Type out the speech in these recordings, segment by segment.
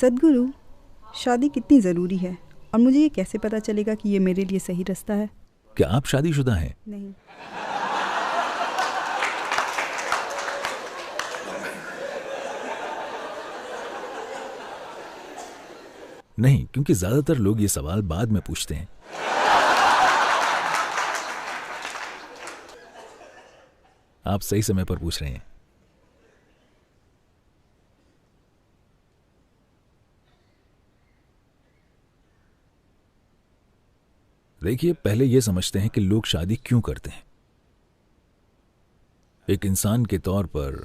सद्गुरु, शादी कितनी ज़रूरी है और मुझे ये कैसे पता चलेगा कि ये मेरे लिए सही रास्ता है? क्या आप शादीशुदा हैं? नहीं। नहीं, क्योंकि ज्यादातर लोग ये सवाल बाद में पूछते हैं। आप सही समय पर पूछ रहे हैं। देखिए, पहले यह समझते हैं कि लोग शादी क्यों करते हैं। एक इंसान के तौर पर,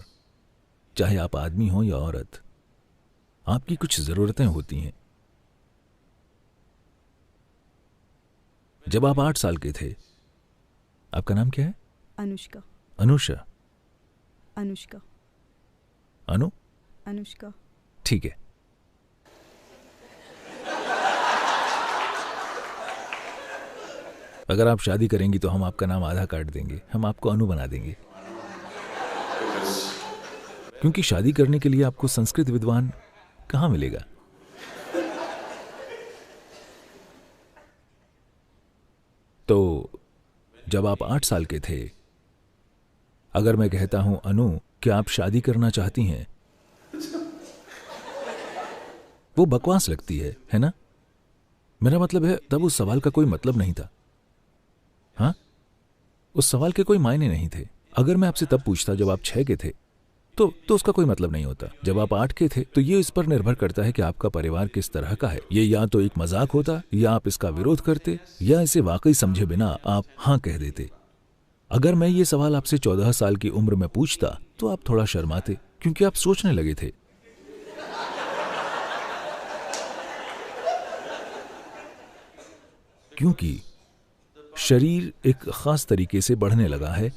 चाहे आप आदमी हो या औरत, आपकी कुछ जरूरतें होती हैं। जब आप 8 साल के थे, आपका नाम क्या है? अनुष्का। अनुषा? अनुष्का। अनु? अनुष्का। ठीक है। अगर आप शादी करेंगी तो हम आपका नाम आधा काट देंगे, हम आपको अनु बना देंगे। क्योंकि शादी करने के लिए आपको संस्कृत विद्वान कहां मिलेगा। तो जब आप 8 साल के थे, अगर मैं कहता हूं अनु, क्या आप शादी करना चाहती हैं, वो बकवास लगती है ना? मेरा मतलब है, तब उस सवाल का कोई मतलब नहीं था। हाँ, उस सवाल के कोई मायने नहीं थे। अगर मैं आपसे तब पूछता जब आप 6 के थे, तो उसका कोई मतलब नहीं होता। जब आप 8 के थे, तो ये इस पर निर्भर करता है कि आपका परिवार किस तरह का है। ये या तो एक मजाक होता, या आप इसका विरोध करते, या इसे वाकई समझे बिना आप हाँ कह देते। अगर मैं ये सवाल आपसे 14 साल की उम्र में पूछता, तो आप थोड़ा शर्माते, क्योंकि आप सोचने लगे थे। क्योंकि शरीर एक खास तरीके से बढ़ने लगा है।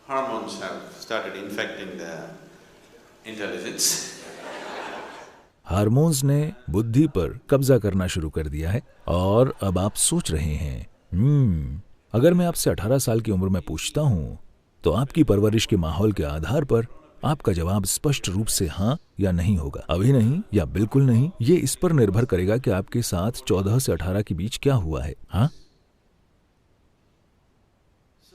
Hormones have started infecting the intelligence. Hormones ने बुद्धि पर कब्जा करना शुरू कर दिया है और अब आप सोच रहे हैं। अगर मैं आपसे 18 साल की उम्र में पूछता हूं, तो आपकी परवरिश के माहौल के आधार पर आपका जवाब स्पष्ट रूप से हाँ या नहीं होगा। अभी नहीं या बिल्कुल नहीं, ये इस पर निर्भर करेगा कि आपके साथ 14 से 18 के बीच क्या हुआ है। हाँ,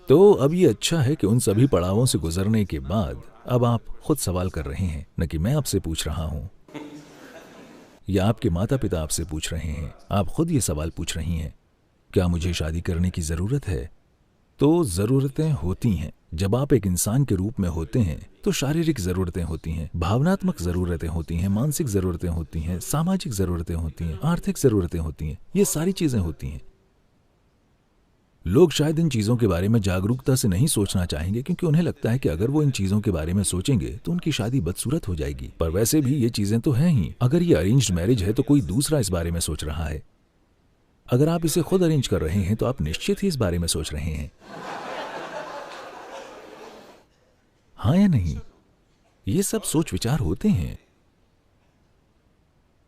तो अब ये अच्छा है कि उन सभी पड़ावों से गुजरने के बाद अब आप खुद सवाल कर रहे हैं, न कि मैं आपसे पूछ रहा हूं या आपके माता पिता आपसे पूछ रहे हैं। आप खुद ये सवाल पूछ रही हैं, क्या मुझे शादी करने की जरूरत है? तो जरूरतें होती हैं। जब आप एक इंसान के रूप में होते हैं, तो शारीरिक जरूरतें होती हैं, भावनात्मक जरूरतें होती हैं, मानसिक जरूरतें होती हैं, सामाजिक जरूरतें होती हैं, आर्थिक जरूरतें होती हैं। ये सारी चीजें होती हैं। लोग शायद इन चीजों के बारे में जागरूकता से नहीं सोचना चाहेंगे, क्योंकि उन्हें लगता है कि अगर वो इन चीजों के बारे में सोचेंगे तो उनकी शादी बदसूरत हो जाएगी। पर वैसे भी ये चीजें तो हैं ही। अगर ये अरेंज्ड मैरिज है, तो कोई दूसरा इस बारे में सोच रहा है। अगर आप इसे खुद अरेंज कर रहे हैं, तो आप निश्चित ही इस बारे में सोच रहे हैं। हाँ या नहीं? ये सब सोच विचार होते हैं।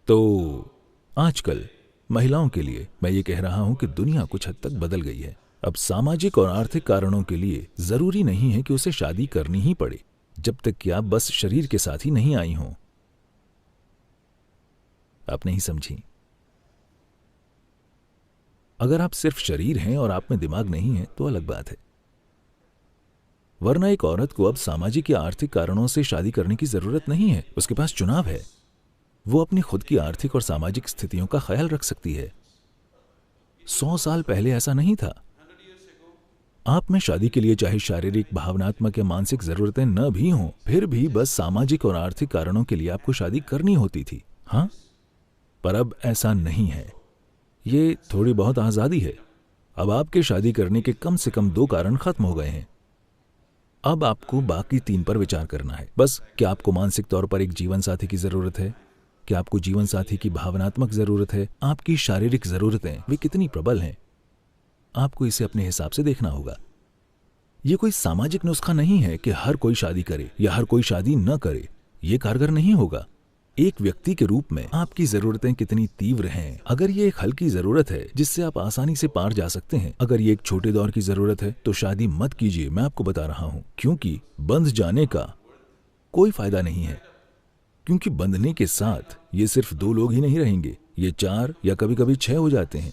तो आजकल महिलाओं के लिए मैं ये कह रहा हूं कि दुनिया कुछ हद तक बदल गई है। अब सामाजिक और आर्थिक कारणों के लिए जरूरी नहीं है कि उसे शादी करनी ही पड़े, जब तक कि आप बस शरीर के साथ ही नहीं आई हों। आप नहीं समझी। अगर आप सिर्फ शरीर हैं और आप में दिमाग नहीं है, तो अलग बात है। वरना एक औरत को अब सामाजिक या आर्थिक कारणों से शादी करने की जरूरत नहीं है। उसके पास चुनाव है। वो अपनी खुद की आर्थिक और सामाजिक स्थितियों का ख्याल रख सकती है। 100 साल पहले ऐसा नहीं था। आप में शादी के लिए चाहे शारीरिक, भावनात्मक या मानसिक जरूरतें न भी हों, फिर भी बस सामाजिक और आर्थिक कारणों के लिए आपको शादी करनी होती थी। हाँ, पर अब ऐसा नहीं है। ये थोड़ी बहुत आजादी है। अब आपके शादी करने के कम से कम 2 कारण खत्म हो गए हैं। अब आपको बाकी 3 पर विचार करना है। बस, क्या आपको मानसिक तौर पर एक जीवन साथी की जरूरत है? क्या आपको जीवन साथी की भावनात्मक जरूरत है? आपकी शारीरिक जरूरतें वे कितनी प्रबल हैं? आपको इसे अपने हिसाब से देखना होगा। यह कोई सामाजिक नुस्खा नहीं है कि हर कोई शादी करे या हर कोई शादी न करे। यह कारगर नहीं होगा। एक व्यक्ति के रूप में आपकी जरूरतें कितनी तीव्र हैं। अगर ये एक हल्की जरूरत है जिससे आप आसानी से पार जा सकते हैं, अगर ये एक छोटे दौर की जरूरत है, तो शादी मत कीजिए। मैं आपको बता रहा हूं, क्योंकि बंध जाने का कोई फायदा नहीं है। क्योंकि बंधने के साथ ये सिर्फ 2 लोग ही नहीं रहेंगे, ये 4 या कभी कभी 6 हो जाते हैं।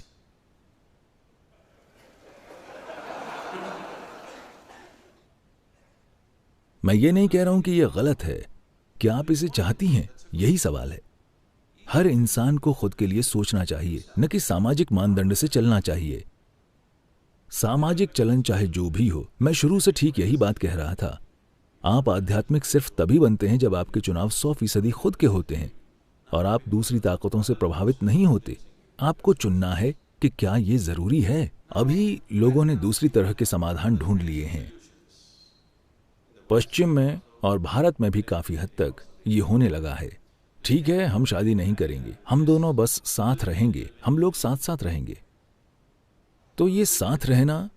मैं ये नहीं कह रहा हूं कि यह गलत है। क्या आप इसे चाहती हैं? यही सवाल है। हर इंसान को खुद के लिए सोचना चाहिए, न कि सामाजिक मानदंड से चलना चाहिए। सामाजिक चलन चाहे जो भी हो, मैं शुरू से ठीक यही बात कह रहा था। आप आध्यात्मिक सिर्फ तभी बनते हैं जब आपके चुनाव 100% खुद के होते हैं और आप दूसरी ताकतों से प्रभावित नहीं होते। आपको चुनना है कि क्या ये जरूरी है। अभी लोगों ने दूसरी तरह के समाधान ढूंढ लिए हैं। पश्चिम में और भारत में भी काफी हद तक ये होने लगा है। ठीक है, हम शादी नहीं करेंगे, हम दोनों बस साथ रहेंगे, हम लोग साथ साथ रहेंगे। तो ये साथ रहना,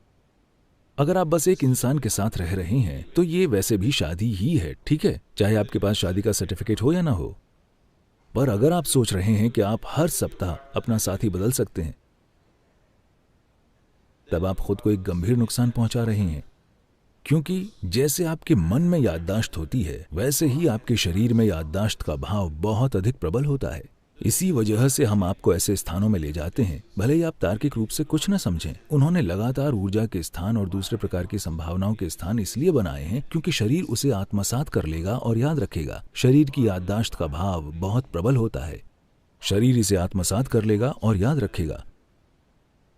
अगर आप बस एक इंसान के साथ रह रहे हैं तो ये वैसे भी शादी ही है, ठीक है, चाहे आपके पास शादी का सर्टिफिकेट हो या ना हो। पर अगर आप सोच रहे हैं कि आप हर सप्ताह अपना साथी बदल सकते हैं, तब आप खुद को एक गंभीर नुकसान पहुंचा रहे हैं। क्योंकि जैसे आपके मन में याददाश्त होती है, वैसे ही आपके शरीर में याददाश्त का भाव बहुत अधिक प्रबल होता है। इसी वजह से हम आपको ऐसे स्थानों में ले जाते हैं, भले ही आप तार्किक रूप से कुछ न समझें। उन्होंने लगातार ऊर्जा के स्थान और दूसरे प्रकार की संभावनाओं के स्थान इसलिए बनाए हैं क्योंकि शरीर उसे आत्मसात कर लेगा और याद रखेगा। शरीर की याददाश्त का भाव बहुत प्रबल होता है। शरीर इसे आत्मसात कर लेगा और याद रखेगा।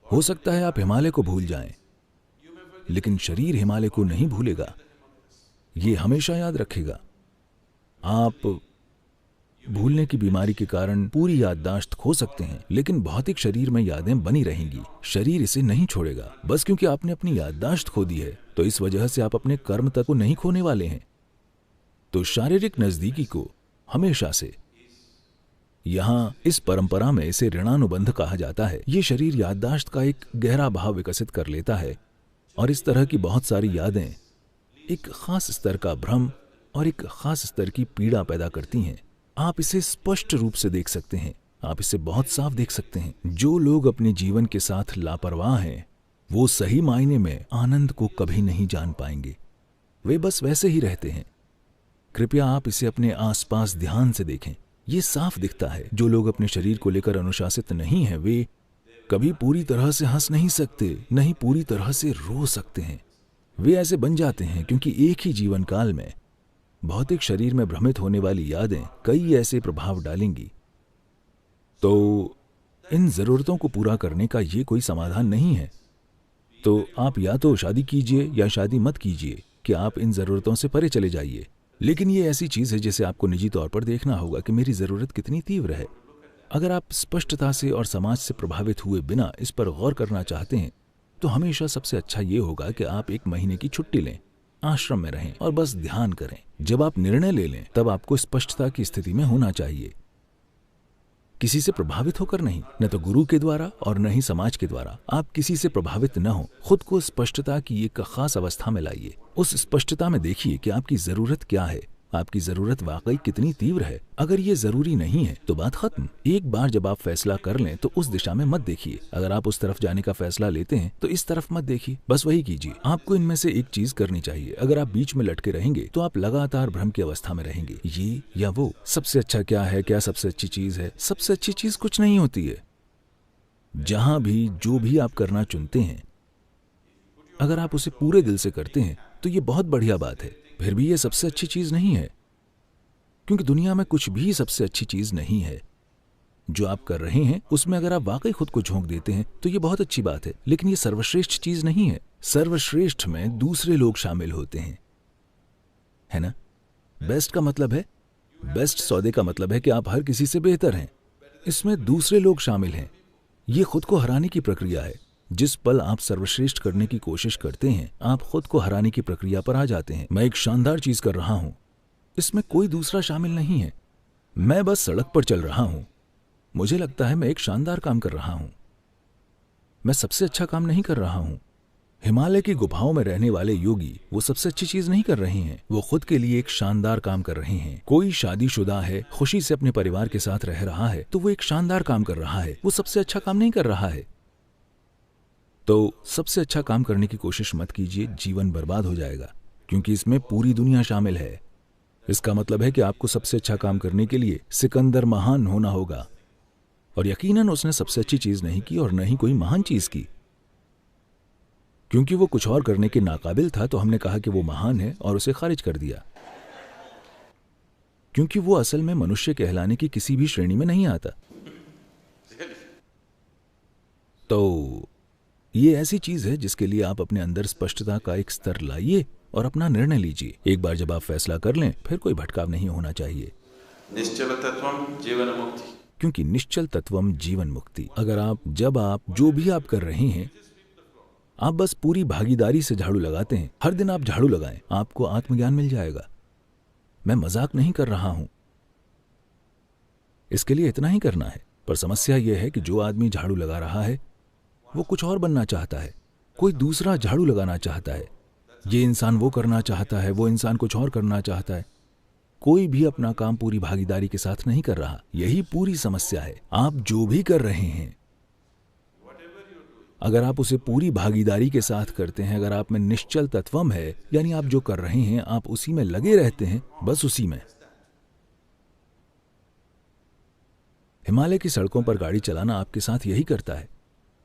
हो सकता है आप हिमालय को भूल जाएं, लेकिन शरीर हिमालय को नहीं भूलेगा, ये हमेशा याद रखेगा। आप भूलने की बीमारी के कारण पूरी याददाश्त खो सकते हैं, लेकिन भौतिक शरीर में यादें बनी रहेंगी। शरीर इसे नहीं छोड़ेगा। बस क्योंकि आपने अपनी याददाश्त खो दी है, तो इस वजह से आप अपने कर्म तक को नहीं खोने वाले हैं। तो शारीरिक नजदीकी को हमेशा से, यहां इस परंपरा में इसे ऋणानुबंध कहा जाता है। ये शरीर याददाश्त का एक गहरा भाव विकसित कर लेता है और इस तरह की बहुत सारी यादें एक खास स्तर का भ्रम और एक खास स्तर की पीड़ा पैदा करती हैं। आप इसे स्पष्ट रूप से देख सकते हैं, आप इसे बहुत साफ देख सकते हैं। जो लोग अपने जीवन के साथ लापरवाह हैं, वो सही मायने में आनंद को कभी नहीं जान पाएंगे। वे बस वैसे ही रहते हैं। कृपया आप इसे अपने आसपास ध्यान से देखें। ये साफ दिखता है। जो लोग अपने शरीर को लेकर अनुशासित नहीं हैं, वे कभी पूरी तरह से हंस नहीं सकते, नहीं पूरी तरह से रो सकते हैं। वे ऐसे बन जाते हैं क्योंकि एक ही जीवन काल में भौतिक शरीर में भ्रमित होने वाली यादें कई ऐसे प्रभाव डालेंगी। तो इन जरूरतों को पूरा करने का ये कोई समाधान नहीं है। तो आप या तो शादी कीजिए या शादी मत कीजिए कि आप इन जरूरतों से परे चले जाइए। लेकिन ये ऐसी चीज है जिसे आपको निजी तौर पर देखना होगा कि मेरी जरूरत कितनी तीव्र है। अगर आप स्पष्टता से और समाज से प्रभावित हुए बिना इस पर गौर करना चाहते हैं, तो हमेशा सबसे अच्छा ये होगा कि आप 1 महीने की छुट्टी लें, आश्रम में रहें और बस ध्यान करें। जब आप निर्णय ले लें, तब आपको स्पष्टता की स्थिति में होना चाहिए। किसी से प्रभावित होकर नहीं, न तो गुरु के द्वारा और न ही समाज के द्वारा। आप किसी से प्रभावित न हो। खुद को स्पष्टता की एक खास अवस्था में लाइए। उस स्पष्टता में देखिए कि आपकी जरूरत क्या है, आपकी जरूरत वाकई कितनी तीव्र है। अगर ये जरूरी नहीं है तो बात खत्म। एक बार जब आप फैसला कर लें तो उस दिशा में मत देखिए। अगर आप उस तरफ जाने का फैसला लेते हैं तो इस तरफ मत देखिए। बस वही कीजिए। आपको इनमें से एक चीज करनी चाहिए। अगर आप बीच में लटके रहेंगे तो आप लगातार भ्रम की अवस्था में रहेंगे, ये या वो। सबसे अच्छा क्या है, क्या सबसे अच्छी चीज है? सबसे अच्छी चीज कुछ नहीं होती है। जहां भी जो भी आप करना चुनते हैं, अगर आप उसे पूरे दिल से करते हैं तो ये बहुत बढ़िया बात है। फिर भी ये सबसे अच्छी चीज नहीं है, क्योंकि दुनिया में कुछ भी सबसे अच्छी चीज नहीं है। जो आप कर रहे हैं उसमें अगर आप वाकई खुद को झोंक देते हैं तो ये बहुत अच्छी बात है, लेकिन ये सर्वश्रेष्ठ चीज नहीं है। सर्वश्रेष्ठ में दूसरे लोग शामिल होते हैं, है ना? बेस्ट का मतलब है, बेस्ट सौदे का मतलब है कि आप हर किसी से बेहतर हैं। इसमें दूसरे लोग शामिल हैं। ये खुद को हराने की प्रक्रिया है। जिस पल आप सर्वश्रेष्ठ करने की कोशिश करते हैं, आप खुद को हराने की प्रक्रिया पर आ जाते हैं। मैं एक शानदार चीज कर रहा हूं, इसमें कोई दूसरा शामिल नहीं है। मैं बस सड़क पर चल रहा हूं। मुझे लगता है मैं एक शानदार काम कर रहा हूं। मैं सबसे अच्छा काम नहीं कर रहा हूं। हिमालय की गुफाओं में रहने वाले योगी वो सबसे अच्छी चीज नहीं कर रहे हैं। वो खुद के लिए एक शानदार काम कर रहे हैं। कोई शादीशुदा है, खुशी से अपने परिवार के साथ रह रहा है, तो वो एक शानदार काम कर रहा है। वो सबसे अच्छा काम नहीं कर रहा है। तो सबसे अच्छा काम करने की कोशिश मत कीजिए, जीवन बर्बाद हो जाएगा, क्योंकि इसमें पूरी दुनिया शामिल है। इसका मतलब है कि आपको सबसे अच्छा काम करने के लिए सिकंदर महान होना होगा, और यकीनन उसने सबसे अच्छी चीज नहीं की और न ही कोई महान चीज की। क्योंकि वो कुछ और करने के नाकाबिल था तो हमने कहा कि वो महान है और उसे खारिज कर दिया, क्योंकि वो असल में मनुष्य कहलाने की किसी भी श्रेणी में नहीं आता। तो ये ऐसी चीज है जिसके लिए आप अपने अंदर स्पष्टता का एक स्तर लाइए और अपना निर्णय लीजिए। एक बार जब आप फैसला कर लें फिर कोई भटकाव नहीं होना चाहिए। निश्चल तत्वम जीवन मुक्ति, क्योंकि निश्चल तत्वम जीवन मुक्ति। अगर आप जो भी आप कर रहे हैं, आप बस पूरी भागीदारी से झाड़ू लगाते हैं, हर दिन आप झाड़ू लगाएं, आपको आत्मज्ञान मिल जाएगा। मैं मजाक नहीं कर रहा हूं, इसके लिए इतना ही करना है। पर समस्या यह है कि जो आदमी झाड़ू लगा रहा है वो कुछ और बनना चाहता है, कोई दूसरा झाड़ू लगाना चाहता है। ये इंसान वो करना चाहता है, वो इंसान कुछ और करना चाहता है। कोई भी अपना काम पूरी भागीदारी के साथ नहीं कर रहा। यही पूरी समस्या है। आप जो भी कर रहे हैं, अगर आप उसे पूरी भागीदारी के साथ करते हैं, अगर आप में निश्चल तत्वम है, यानी आप जो कर रहे हैं आप उसी में लगे रहते हैं, बस उसी में। हिमालय की सड़कों पर गाड़ी चलाना आपके साथ यही करता है।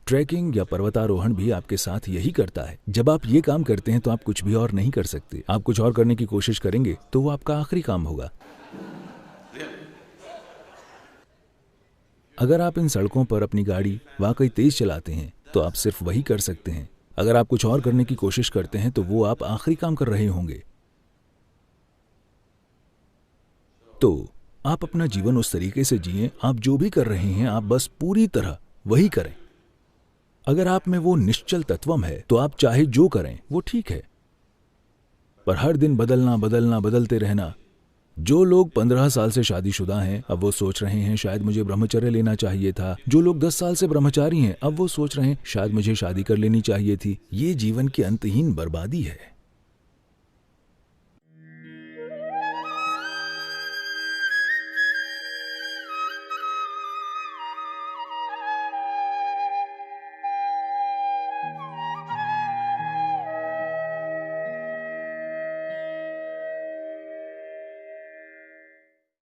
ट्रैकिंग या पर्वतारोहण भी आपके साथ यही करता है। जब आप ये काम करते हैं तो आप कुछ भी और नहीं कर सकते। आप कुछ और करने की कोशिश करेंगे तो वो आपका आखिरी काम होगा। अगर आप इन सड़कों पर अपनी गाड़ी वाकई तेज चलाते हैं तो आप सिर्फ वही कर सकते हैं। अगर आप कुछ और करने की कोशिश करते हैं तो वो आप आखिरी काम कर रहे होंगे। तो आप अपना जीवन उस तरीके से जिएं, आप जो भी कर रहे हैं आप बस पूरी तरह वही करें। अगर आप में वो निश्चल तत्वम है तो आप चाहे जो करें वो ठीक है। पर हर दिन बदलते रहना। जो लोग 15 साल से शादीशुदा हैं अब वो सोच रहे हैं शायद मुझे ब्रह्मचर्य लेना चाहिए था। जो लोग 10 साल से ब्रह्मचारी हैं अब वो सोच रहे हैं शायद मुझे शादी कर लेनी चाहिए थी। ये जीवन की अंतहीन बर्बादी है।